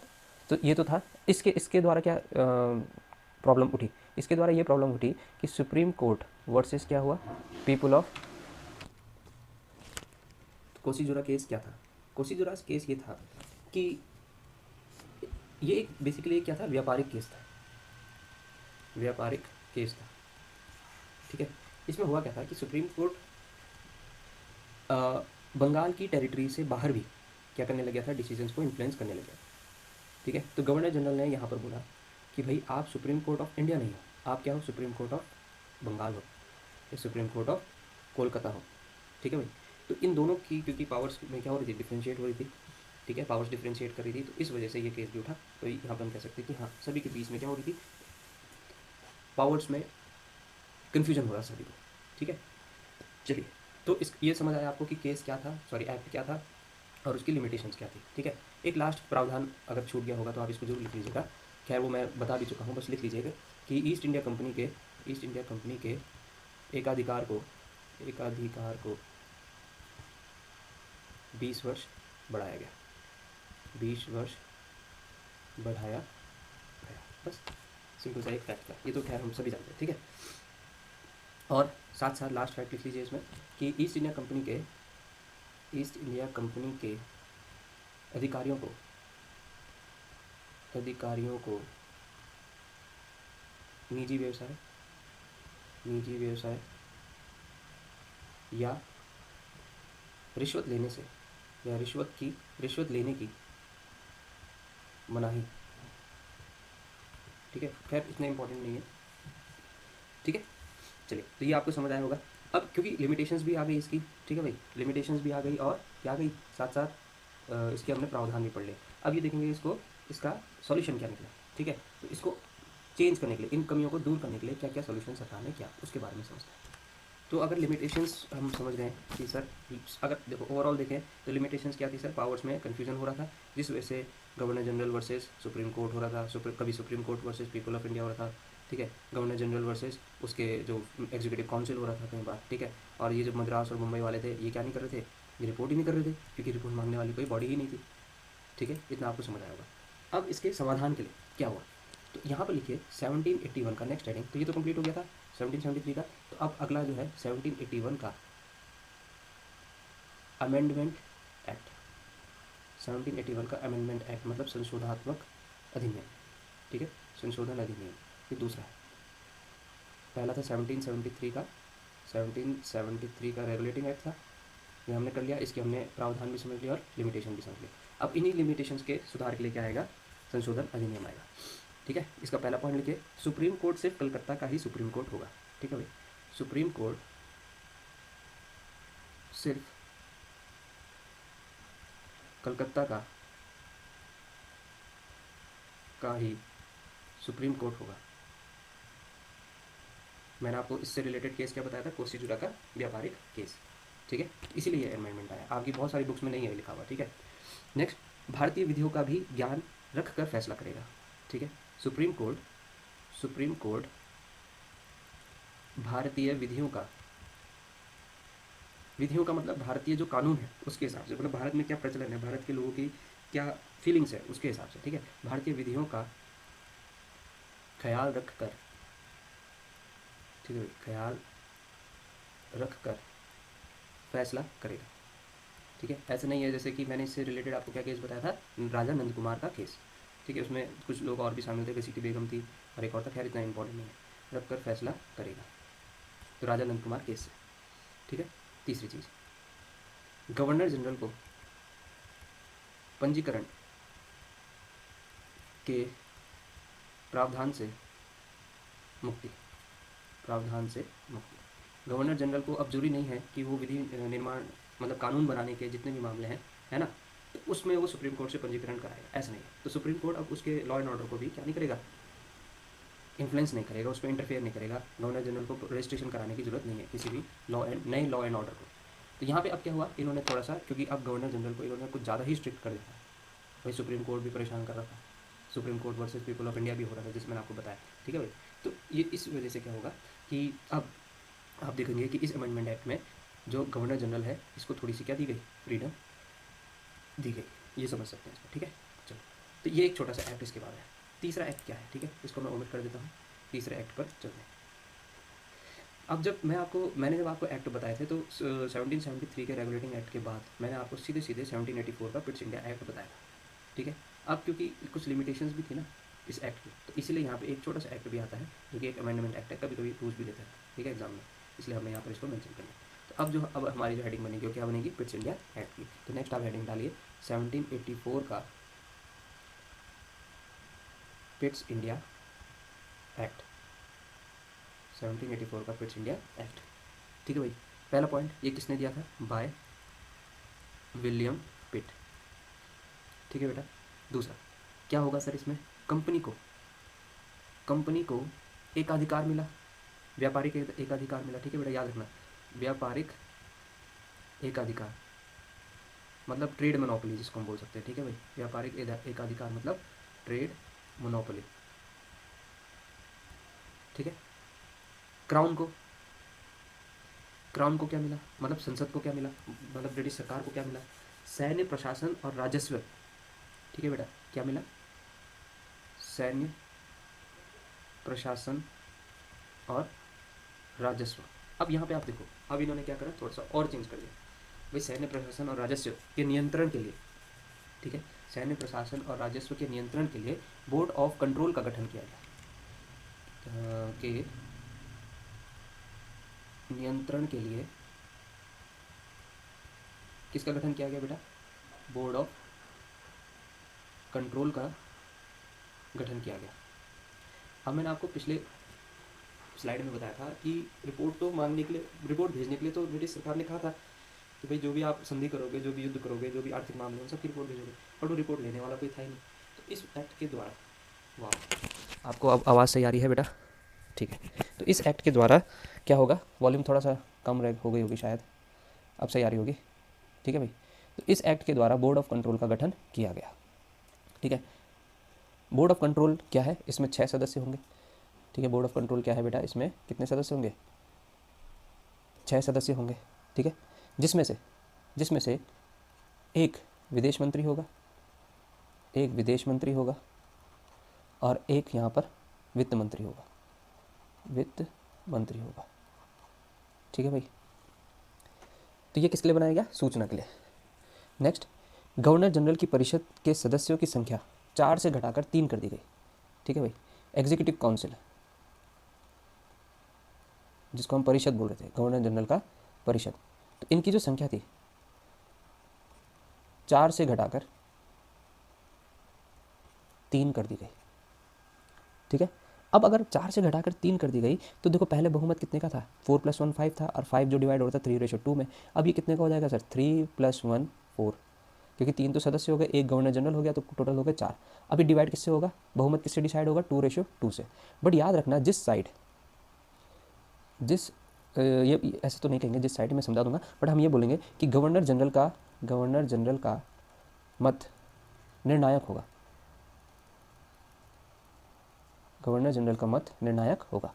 तो ये तो था, इसके द्वारा क्या प्रॉब्लम उठी, इसके द्वारा ये प्रॉब्लम उठी कि सुप्रीम कोर्ट वर्सेस क्या हुआ, पीपल ऑफ कोसीजुरा केस। क्या था कोसीजुरा केस, ये था कि ये एक बेसिकली क्या था, व्यापारिक केस था। ठीक है, इसमें हुआ क्या था कि सुप्रीम कोर्ट बंगाल की टेरिटरी से बाहर भी क्या करने लग गया था, डिसीजंस को इन्फ्लुएंस करने लग गया। ठीक है, तो गवर्नर जनरल ने यहाँ पर बोला कि भाई आप सुप्रीम कोर्ट ऑफ इंडिया नहीं हो, आप क्या हो, सुप्रीम कोर्ट ऑफ बंगाल हो या सुप्रीम कोर्ट ऑफ कोलकाता हो। ठीक है भाई, तो इन दोनों की क्योंकि पावर्स में क्या हो रही थी, डिफ्रेंशिएट हो रही थी। ठीक है, पावर्स डिफ्रेंशिएट कर रही थी, तो इस वजह से ये केस भी उठा। तो यहाँ पर हम कह सकते हैं कि हाँ, सभी के बीच में क्या हो रही थी, पावर्स में कन्फ्यूजन हो रहा सभी को। ठीक है, चलिए, तो ये समझ आया आपको कि केस क्या था, सॉरी एक्ट क्या था और उसकी लिमिटेशंस क्या थी। ठीक है, एक लास्ट प्रावधान अगर छूट गया होगा तो आप इसको जरूर लिख लीजिएगा, खैर वो मैं बता भी चुका हूँ, बस लिख लीजिएगा कि ईस्ट इंडिया कंपनी के एकाधिकार को 20 वर्ष बढ़ाया गया, 20 वर्ष बढ़ाया गया। बस सिंपल सा एक फैक्ट था, ये तो खैर हम सभी जानते हैं। ठीक है, और साथ साथ लास्ट फैक्ट लिख लीजिए इसमें कि ईस्ट इंडिया कंपनी के अधिकारियों को निजी व्यवसाय या रिश्वत लेने की मनाही। ठीक है, खैर इतना इंपॉर्टेंट नहीं है। ठीक है, चलिए, तो ये आपको समझ आया होगा। अब क्योंकि लिमिटेशंस भी आ गई इसकी, ठीक है भाई, लिमिटेशंस भी आ गई और क्या आ गई, साथ साथ इसके हमने प्रावधान भी पढ़ लिए। अब ये देखेंगे इसका सॉल्यूशन क्या निकला। ठीक है, तो इसको चेंज करने के लिए, इन कमियों को दूर करने के लिए क्या क्या सॉल्यूशन सरकार ने किया, उसके बारे में समझते हैं। तो अगर लिमिटेशंस हम समझ गए कि सर, अगर देखो ओवरऑल देखें तो लिमिटेशंस क्या थी सर, पावर्स में कन्फ्यूजन हो रहा था जिस वजह से governor general versus supreme court हो रहा था, कभी supreme court versus people of India हो रहा था। ठीक है, गवर्नर जनरल वर्सेस उसके जो एग्जीक्यूटिव काउंसिल हो रहा था कई बार। ठीक है, और ये जो मद्रास और मुंबई वाले थे ये क्या नहीं कर रहे थे, ये रिपोर्ट ही नहीं कर रहे थे क्योंकि रिपोर्ट मांगने वाली कोई बॉडी ही नहीं थी। ठीक है, इतना आपको समझ आया होगा। अब इसके समाधान के लिए क्या हुआ, तो यहाँ पर लिखिए 1781 का नेक्स्ट हेडिंग, तो ये तो कंप्लीट हो गया था 1773 का। तो अब अगला जो है 1781 का अमेंडमेंट एक्ट, 1781 का अमेंडमेंट एक्ट मतलब संशोधनात्मक अधिनियम। ठीक है, संशोधन अधिनियम, ये दूसरा है। पहला था 1773 का रेगुलेटिंग एक्ट था, ये हमने कर लिया, इसके हमने प्रावधान भी समझ लिया और लिमिटेशन भी समझ लिया। अब इन्हीं लिमिटेशंस के सुधार के लिए क्या आएगा, संशोधन अधिनियम आएगा। ठीक है, इसका पहला पॉइंट लिखिए, सुप्रीम कोर्ट सिर्फ कलकत्ता का ही सुप्रीम कोर्ट होगा। ठीक है भाई, सुप्रीम कोर्ट सिर्फ कलकत्ता का ही सुप्रीम कोर्ट होगा। मैंने आपको इससे रिलेटेड केस क्या बताया था, कोसीजुरा का व्यापारिक केस। ठीक है, इसीलिए ये अमेंडमेंट आया, आपकी बहुत सारी बुक्स में नहीं है लिखा हुआ। ठीक है, नेक्स्ट, भारतीय विधियों का भी ज्ञान रख कर फैसला करेगा। ठीक है, सुप्रीम कोर्ट भारतीय विधियों का मतलब भारतीय जो कानून है उसके हिसाब से, मतलब भारत में क्या प्रचलन है, भारत के लोगों की क्या फीलिंग्स है उसके हिसाब से। ठीक है, भारतीय विधियों का ख्याल रख कर, ठीक है, ख्याल रख कर फैसला करेगा। ठीक है, ऐसा नहीं है जैसे कि मैंने इससे रिलेटेड आपको क्या केस बताया था, राजा नंद कुमार का केस। ठीक है, उसमें कुछ लोग और भी शामिल थे, घसीटी बेगम थी और एक और था, खैर इतना इंपॉर्टेंट नहीं है। रख कर फैसला करेगा, तो राजा नंद कुमार केस से। ठीक है, तीसरी चीज़, गवर्नर जनरल को पंजीकरण के प्रावधान से मुक्ति। गवर्नर जनरल को अब जरूरी नहीं है कि वो विधि निर्माण मतलब कानून बनाने के जितने भी मामले हैं, है ना, तो उसमें वो सुप्रीम कोर्ट से पंजीकरण कराएगा, ऐसा नहीं है। तो सुप्रीम कोर्ट अब उसके लॉ एंड ऑर्डर को भी क्या नहीं करेगा, इन्फ्लुएंस नहीं करेगा, उस पर इंटरफेयर नहीं करेगा। गवर्नर जनरल को रजिस्ट्रेशन कराने की जरूरत नहीं है किसी भी नए लॉ एंड ऑर्डर को। तो यहाँ पे अब क्या हुआ, इन्होंने थोड़ा सा, क्योंकि अब गवर्नर जनरल को इन्होंने कुछ ज़्यादा ही स्ट्रिक्ट कर दिया। भाई सुप्रीम कोर्ट भी परेशान कर रहा था, supreme court versus people of India भी हो रहा था, जिसमें मैंने आपको बताया। ठीक है भाई, तो ये इस वजह से क्या होगा कि अब आप देखेंगे कि इस अमेंडमेंट एक्ट में जो गवर्नर जनरल है इसको थोड़ी सी क्या दी गई, फ्रीडम दी गई, ये समझ सकते हैं इसको। ठीक है, चलो, तो ये एक छोटा सा एक्ट इसके बाद है। तीसरा एक्ट क्या है, ठीक है, इसको मैं ओमिट कर देता हूँ, तीसरे एक्ट पर चलते हैं। अब मैंने जब आपको एक्ट बताए थे तो 1773 के रेगुलेटिंग एक्ट के बाद मैंने आपको सीधे 1784 का पिट्स इंडिया एक्ट बताया था। ठीक है, अब क्योंकि कुछ लिमिटेशंस भी थी ना इस एक्ट की, तो इसीलिए यहाँ पे एक छोटा सा एक्ट भी आता है जो कि एक अमेंडमेंट एक्ट है, कभी कभी पूछ भी लेते हैं। ठीक है, एग्जाम में, इसलिए हमने यहाँ पर इसको मेंशन करना है। तो अब हमारी जो हेडिंग बनेगी वो क्या बनेगी, पिट्स इंडिया एक्ट की। तो नेक्स्ट आप हेडिंग डालिए 1784 का पिट्स इंडिया एक्ट, 1784 का पिट्स इंडिया एक्ट। ठीक है भाई, पहला पॉइंट ये किसने दिया था, बाय विलियम पिट। ठीक है बेटा, दूसरा क्या होगा सर, इसमें कंपनी को एक अधिकार मिला, व्यापारिक एक अधिकार मिला। ठीक है बेटा, याद रखना, व्यापारिक एक अधिकार मतलब ट्रेड मोनोपोली जिसको हम बोल सकते हैं। ठीक है भाई, व्यापारिक एक अधिकार मतलब ट्रेड मोनोपोली। ठीक है, क्राउन को क्या मिला, मतलब संसद को क्या मिला, मतलब ब्रिटिश सरकार को क्या मिला, सैन्य प्रशासन और राजस्व। ठीक है बेटा, क्या मिला, सैन्य प्रशासन और राजस्व। अब यहाँ पे आप देखो, अब इन्होंने क्या करा, थोड़ा सा और चेंज कर दिया भाई, सैन्य प्रशासन और राजस्व के नियंत्रण के लिए, ठीक है, सैन्य प्रशासन और राजस्व के नियंत्रण के लिए बोर्ड ऑफ कंट्रोल का गठन किया गया। के नियंत्रण के लिए किसका गठन किया गया बेटा, बोर्ड ऑफ कंट्रोल का गठन किया गया। अब मैंने आपको पिछले स्लाइड में बताया था कि रिपोर्ट भेजने के लिए तो ब्रिटिश सरकार ने कहा था कि भाई जो भी आप संधि करोगे, जो भी युद्ध करोगे, जो भी आर्थिक मामले हैं, सबकी रिपोर्ट भेजोगे, और वो रिपोर्ट लेने वाला कोई था ही नहीं। तो इस एक्ट के द्वारा, वाह, आपको अब आवाज़ सही आ रही है बेटा, ठीक है, तो इस एक्ट के द्वारा क्या होगा, वॉल्यूम थोड़ा सा कम हो गई होगी शायद, अब सही आ रही होगी। ठीक है भाई, तो इस एक्ट के द्वारा बोर्ड ऑफ कंट्रोल का गठन किया गया। ठीक है, बोर्ड ऑफ कंट्रोल क्या है, इसमें 6 सदस्य होंगे। ठीक है, बोर्ड ऑफ कंट्रोल क्या है बेटा, इसमें कितने सदस्य होंगे, 6 सदस्य होंगे। ठीक है, जिसमें से एक विदेश मंत्री होगा, और एक यहाँ पर वित्त मंत्री होगा। ठीक है भाई, तो ये किसके लिए बनाया गया, सूचना के लिए। नेक्स्ट, गवर्नर जनरल की परिषद के सदस्यों की संख्या 4 से घटाकर 3 कर दी गई। ठीक है भाई, एग्जीक्यूटिव काउंसिल जिसको हम परिषद बोल रहे थे, गवर्नर जनरल का परिषद, तो इनकी जो संख्या थी 4 से घटाकर 3 कर दी गई। ठीक है, अब अगर 4 से घटाकर 3 कर दी गई तो देखो पहले बहुमत कितने का था, 4 + 1 5 था, और 5 जो डिवाइड होता था 3:2 में। अब ये कितने का हो जाएगा सर, 3 + 1 4, क्योंकि 3 तो सदस्य हो गए, एक गवर्नर जनरल हो गया, तो टोटल हो गए 4। अभी डिवाइड किससे होगा, बहुमत किससे डिसाइड होगा, 2:2 से। बट याद रखना जिस साइड, ये ऐसे तो नहीं कहेंगे जिस साइड, मैं समझा दूंगा, बट हम ये बोलेंगे कि गवर्नर जनरल का मत निर्णायक होगा, गवर्नर जनरल का मत निर्णायक होगा।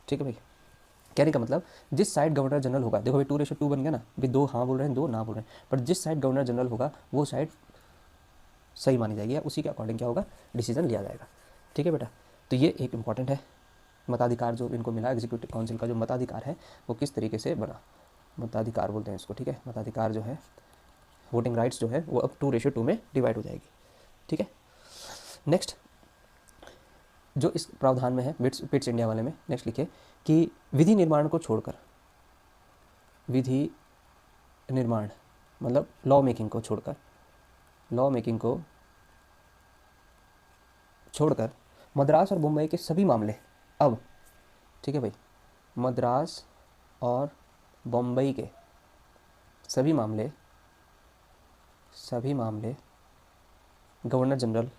ठीक है भाई, कहने का मतलब जिस साइड गवर्नर जनरल होगा, देखो भाई 2:2 बन गया ना, भी 2 हाँ बोल रहे हैं 2 ना बोल रहे हैं, बट जिस साइड गवर्नर जनरल होगा वो साइड सही मानी जाएगी, या उसी के अकॉर्डिंग क्या होगा, डिसीजन लिया जाएगा। ठीक है बेटा, तो ये एक इंपॉर्टेंट है, मताधिकार जो इनको मिला, एग्जीक्यूटिव काउंसिल का जो मताधिकार है वो किस तरीके से बना, मताधिकार बोलते हैं इसको। ठीक है, मताधिकार जो है, वोटिंग राइट्स जो है वो अब 2:2 में डिवाइड हो जाएगी। ठीक है, नेक्स्ट जो इस प्रावधान में है, पिट्स इंडिया वाले में, नेक्स्ट लिखे कि विधि निर्माण को छोड़कर, विधि निर्माण मतलब लॉ मेकिंग को छोड़कर मद्रास और मुंबई के सभी मामले अब, ठीक है भाई, मद्रास और बम्बई के सभी मामले गवर्नर जनरल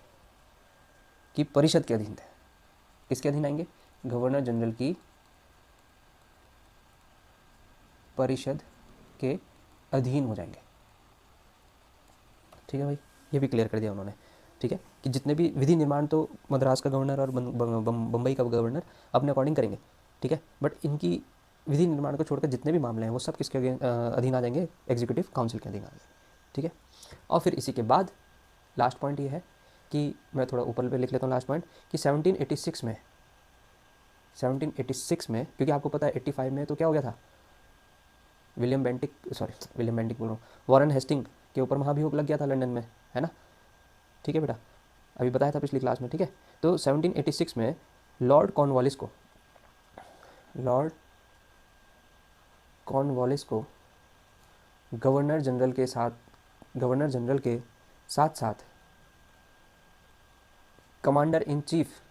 की परिषद के अधीन थे। किसके अधीन आएंगे, गवर्नर जनरल की परिषद के अधीन हो जाएंगे। ठीक है भाई, ये भी क्लियर कर दिया उन्होंने। ठीक है, कि जितने भी विधि निर्माण तो मद्रास का गवर्नर और बम्बई का गवर्नर अपने अकॉर्डिंग करेंगे। ठीक है, बट इनकी विधि निर्माण को छोड़कर जितने भी मामले हैं वो सब किसके अधीन आ जाएंगे, एग्जीक्यूटिव काउंसिल के अधीन आ जाएंगे। ठीक है, और फिर इसी के बाद लास्ट पॉइंट ये है कि मैं थोड़ा ऊपर पे लिख लेता हूँ लास्ट पॉइंट, कि 1786 में, क्योंकि आपको पता है 85 में तो क्या हो गया था, विलियम बेंटिक बोल रहा हूँ, वॉरेन हेस्टिंग के ऊपर महाभियोग लग गया था लंदन में, है ना। ठीक है बेटा, अभी बताया था पिछली क्लास में। ठीक है, तो 1786 में लॉर्ड कॉर्नवालिस को गवर्नर जनरल के साथ साथ कमांडर इन चीफ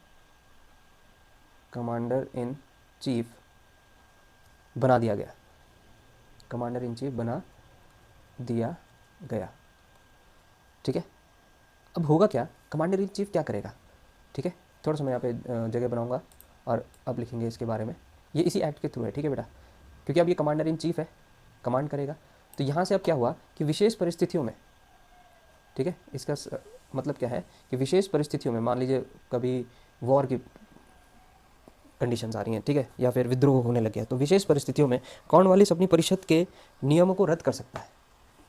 बना दिया गया। ठीक है, अब होगा क्या, कमांडर इन चीफ क्या करेगा। ठीक है, थोड़ा सा मैं यहाँ पे जगह बनाऊंगा और अब लिखेंगे इसके बारे में, ये इसी एक्ट के थ्रू है। ठीक है बेटा, क्योंकि अब ये कमांडर इन चीफ है, कमांड करेगा, तो यहाँ से अब क्या हुआ कि विशेष परिस्थितियों में, ठीक है, इसका मतलब क्या है कि विशेष परिस्थितियों में, मान लीजिए कभी वॉर की कंडीशंस आ रही हैं, ठीक है, या फिर विद्रोह होने लग गया, तो विशेष परिस्थितियों में कॉर्नवालिस अपनी परिषद के नियमों को रद्द कर सकता है।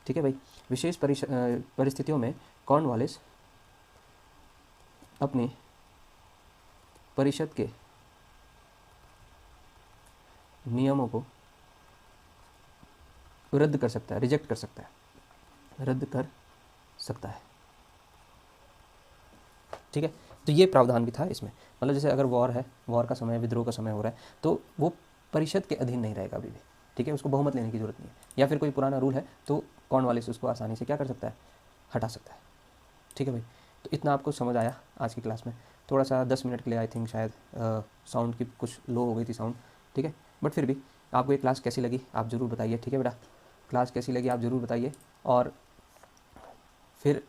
ठीक है भाई, विशेष परिस्थितियों में कॉर्नवालिस अपनी परिषद के नियमों को रद्द कर सकता है, रिजेक्ट कर सकता है, रद्द कर सकता है। ठीक है, तो ये प्रावधान भी था इसमें, मतलब जैसे अगर वॉर का समय, विद्रोह का समय हो रहा है, तो वो परिषद के अधीन नहीं रहेगा अभी भी। ठीक है, उसको बहुमत लेने की जरूरत नहीं है, या फिर कोई पुराना रूल है तो कॉर्नवालिस उसको आसानी से क्या कर सकता है, हटा सकता है। ठीक है भाई, तो इतना आपको समझ आया आज की क्लास में। थोड़ा सा 10 मिनट के लिए आई थिंक शायद साउंड की कुछ लो हो गई थी साउंड। ठीक है, बट फिर भी आपको ये क्लास कैसी लगी आप ज़रूर बताइए। ठीक है बेटा, क्लास कैसी लगी आप ज़रूर बताइए, और फिर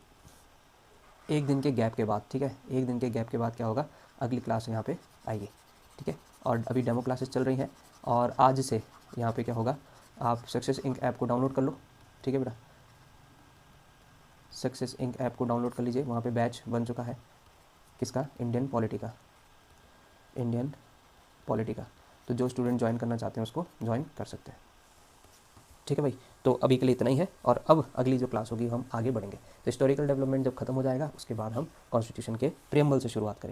एक दिन के गैप के बाद, ठीक है, एक दिन के गैप के बाद क्या होगा, अगली क्लास यहाँ पे आइए। ठीक है, और अभी डेमो क्लासेस चल रही हैं, और आज से यहाँ पे क्या होगा, आप सक्सेस इंक ऐप को डाउनलोड कर लो। ठीक है बेटा, सक्सेस इंक ऐप को डाउनलोड कर लीजिए, वहाँ पे बैच बन चुका है, किसका, इंडियन पॉलिटी का, तो जो स्टूडेंट ज्वाइन करना चाहते हैं उसको ज्वाइन कर सकते हैं। ठीक है भाई, तो अभी के लिए इतना ही है, और अब अगली जो क्लास होगी हम आगे बढ़ेंगे। तो हिस्टोरिकल डेवलपमेंट जब खत्म हो जाएगा उसके बाद हम कॉन्स्टिट्यूशन के प्रियम्बल से शुरुआत करेंगे।